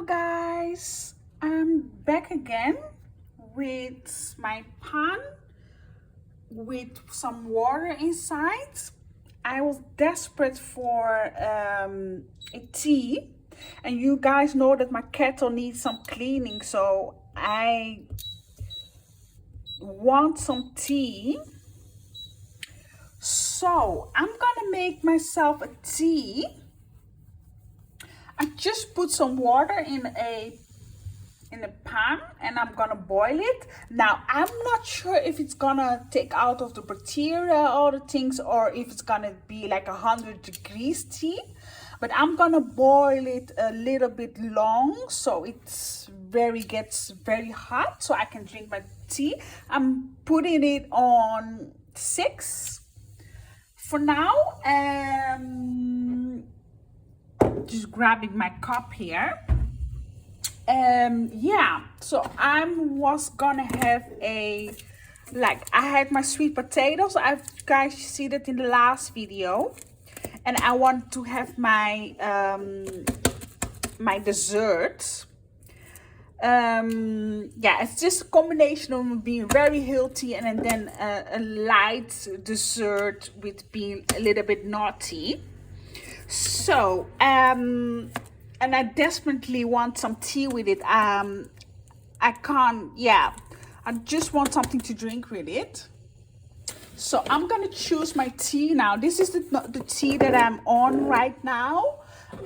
Hello guys, I'm back again with my pan with some water inside. I was desperate for a tea, and you guys know that my kettle needs some cleaning, so I want some tea. So I'm gonna make myself a tea. I just put some water in a pan and I'm gonna boil it. Now I'm not sure if it's gonna take out of the bacteria, all the things, or if it's gonna be like 100 degrees tea, but I'm gonna boil it a little bit long so gets very hot so I can drink my tea. I'm putting it on 6 for now. Just grabbing my cup here. Yeah, so I was gonna have I had my sweet potatoes. You guys see that in the last video, and I want to have my my dessert. Yeah, it's just a combination of being very healthy and then a light dessert with being a little bit naughty. So and I desperately want some tea with it. I can't, yeah, I just want something to drink with it. So I'm gonna choose my tea now. This is the tea that I'm on right now.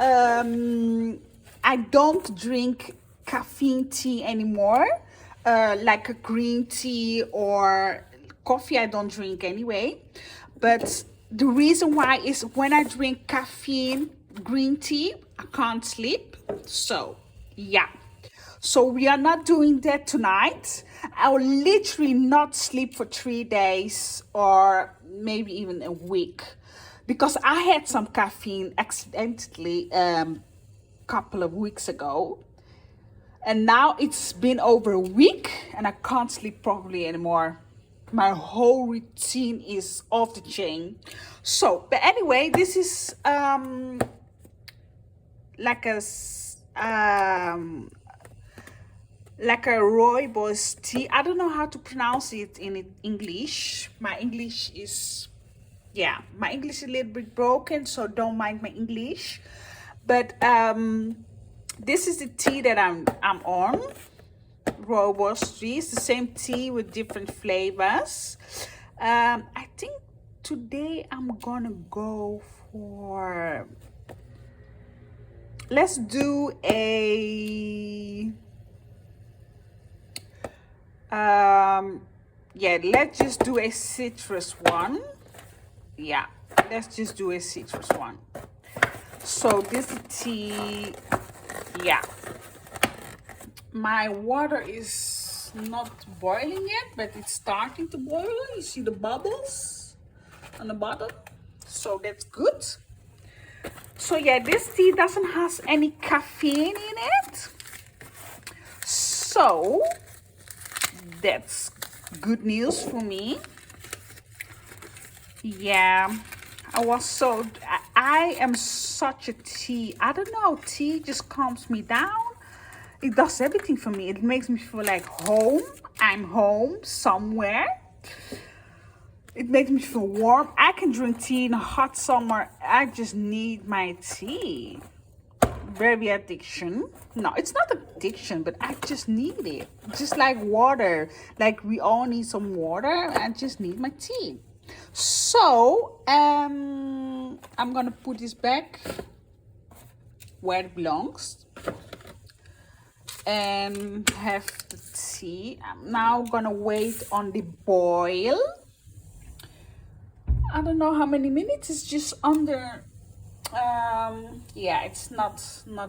I don't drink caffeine tea anymore, like a green tea or coffee. I don't drink anyway, but the reason why is when I drink caffeine green tea, I can't sleep. So yeah, so we are not doing that tonight. I will literally not sleep for 3 days or maybe even a week, because I had some caffeine accidentally couple of weeks ago, and now it's been over a week and I can't sleep properly anymore. My whole routine is off the chain. So but anyway, this is like a rooibos tea. I don't know how to pronounce it in English. My English is, yeah, my English is a little bit broken, so don't mind my English. But this is the tea that I'm on. Rooibos tea. It's the same tea with different flavors. I think today I'm gonna go for, let's do a yeah, let's just do a citrus one. Yeah, let's just do a citrus one. So this tea, yeah, my water is not boiling yet, but it's starting to boil. You see the bubbles on the bottom, so that's good. So yeah, this tea doesn't have any caffeine in it, so that's good news for me. Yeah, I am such a tea, I don't know, tea just calms me down. It does everything for me. It makes me feel like home. I'm home somewhere. It makes me feel warm. I can drink tea in a hot summer. I just need my tea. Very addiction. No, it's not addiction, but I just need it. Just like water. Like we all need some water. I just need my tea. So I'm gonna put this back where it belongs and have the tea. I'm now gonna wait on the boil. I don't know how many minutes. It's just under yeah, it's not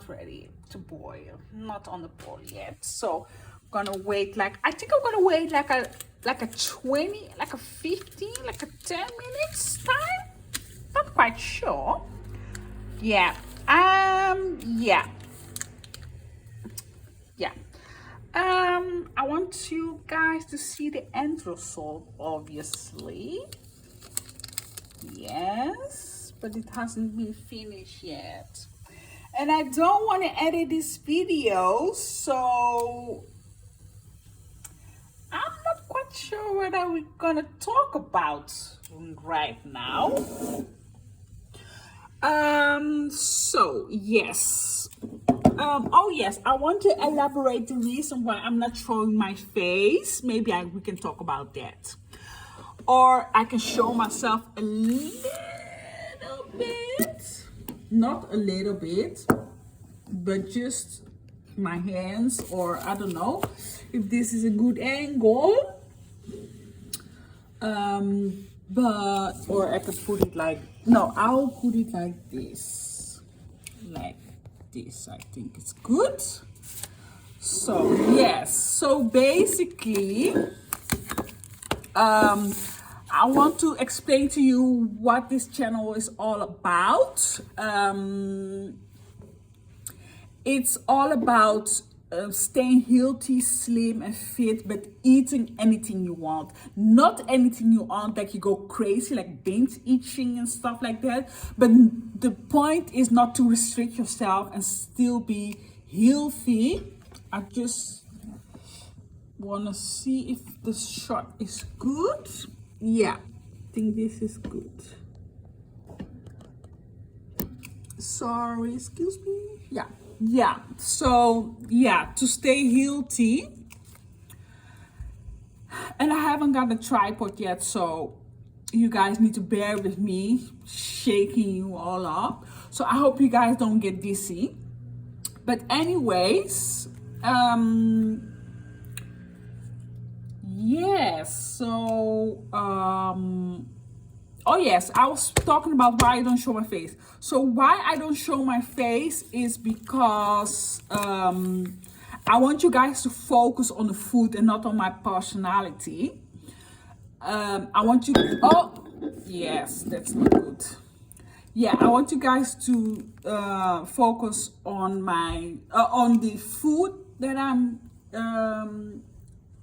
ready to boil, not on the boil yet. So I'm gonna wait, like, I think I'm gonna wait like a 20, like a 15, like a 10 minutes time. Not quite sure. Yeah, yeah. I want you guys to see the end result, obviously. Yes, but it hasn't been finished yet. and I don't want to edit this video, so I'm not quite sure what are we gonna talk about right now. So yes. Oh yes, I want to elaborate the reason why I'm not showing my face. Maybe we can talk about that. Or I can show myself a little bit. Not a little bit, but just my hands, or I don't know if this is a good angle. But, or I could put it like, no, I'll put it like this. Like this, I think it's good. So yes, so basically I want to explain to you what this channel is all about. It's all about staying healthy, slim and fit, but eating anything you want. Not anything you want, like you go crazy, like binge eating and stuff like that. But the point is not to restrict yourself and still be healthy. I just want to see if the shot is good. Yeah, I think this is good. Sorry, excuse me. Yeah, so yeah, to stay healthy. And I haven't got a tripod yet, so you guys need to bear with me shaking you all up. So I hope you guys don't get dizzy. But anyways, yes, so oh yes, I was talking about why I don't show my face. So why I don't show my face is because I want you guys to focus on the food and not on my personality. I want you, oh yes, that's not good. Yeah, I want you guys to focus on my on the food that I'm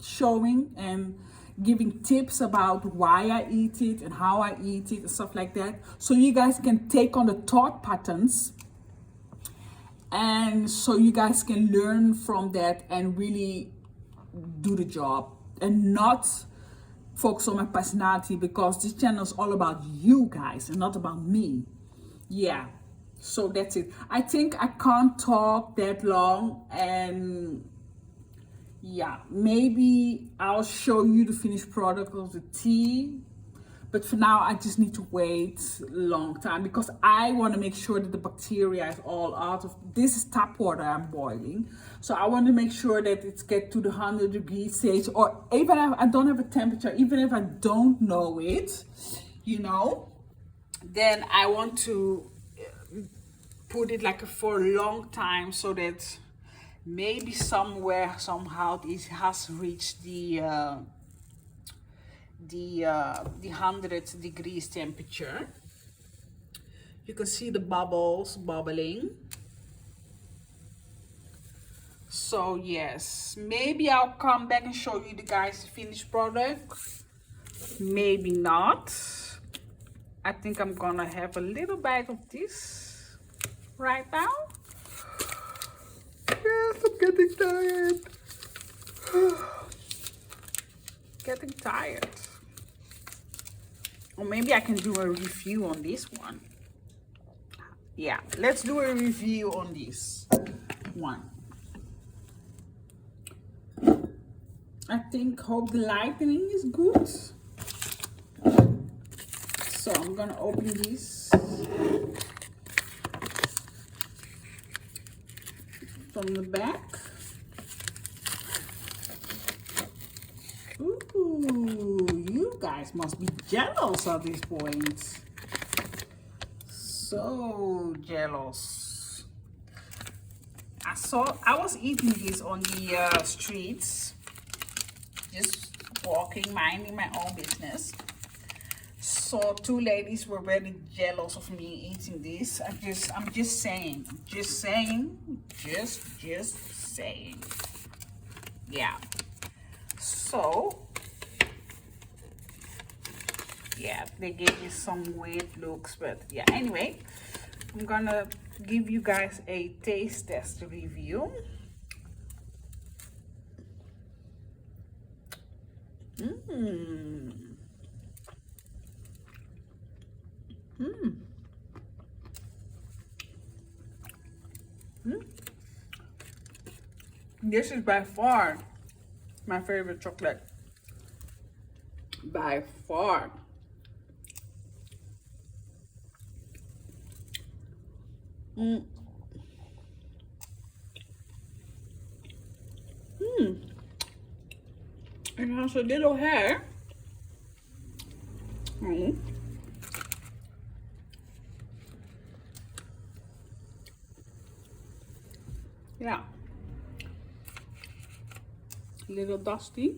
showing and giving tips about why I eat it and how I eat it and stuff like that, so you guys can take on the thought patterns, and so you guys can learn from that and really do the job and not focus on my personality, because this channel is all about you guys and not about me. Yeah, so that's it. I think I can't talk that long, and yeah, maybe I'll show you the finished product of the tea, but for now I just need to wait a long time because I want to make sure that the bacteria is all out of this. Is tap water I'm boiling, so I want to make sure that it's get to the 100-degree stage, or even if I don't have a temperature, even if I don't know it, you know, then I want to put it like for a long time, so that maybe somewhere somehow it has reached the 100 degrees temperature. You can see the bubbles bubbling. So yes, maybe I'll come back and show you the guys the finished product, maybe not. I think I'm gonna have a little bite of this right now. Yes, I'm getting tired. Getting tired. Or maybe I can do a review on this one. Yeah, let's do a review on this one. I hope the lighting is good. So I'm gonna open this from the back. Ooh, you guys must be jealous at this point. So jealous. I was eating this on the streets, just walking, minding my own business. So two ladies were very jealous of me eating this. I'm just saying. Yeah. So yeah, they gave me some weird looks, but yeah, anyway, I'm gonna to give you guys a taste test review. This is by far my favorite chocolate. By far. It has a little hair. Yeah. A little dusty.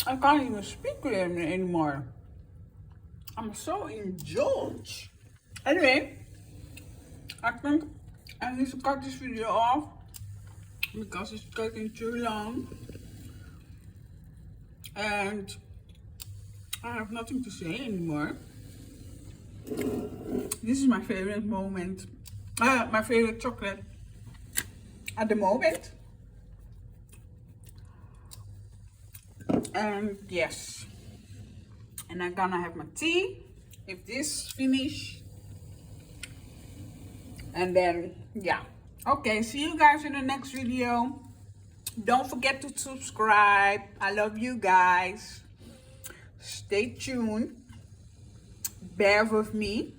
I can't even speak anymore. I'm so indulged. Anyway, I think I need to cut this video off because it's taking too long. And I have nothing to say anymore. This is my favorite moment. My favorite chocolate at the moment. And yes. And I'm gonna have my tea if this finish. And then, yeah. Okay, see you guys in the next video. Don't forget to subscribe. I love you guys. Stay tuned. Bear with me.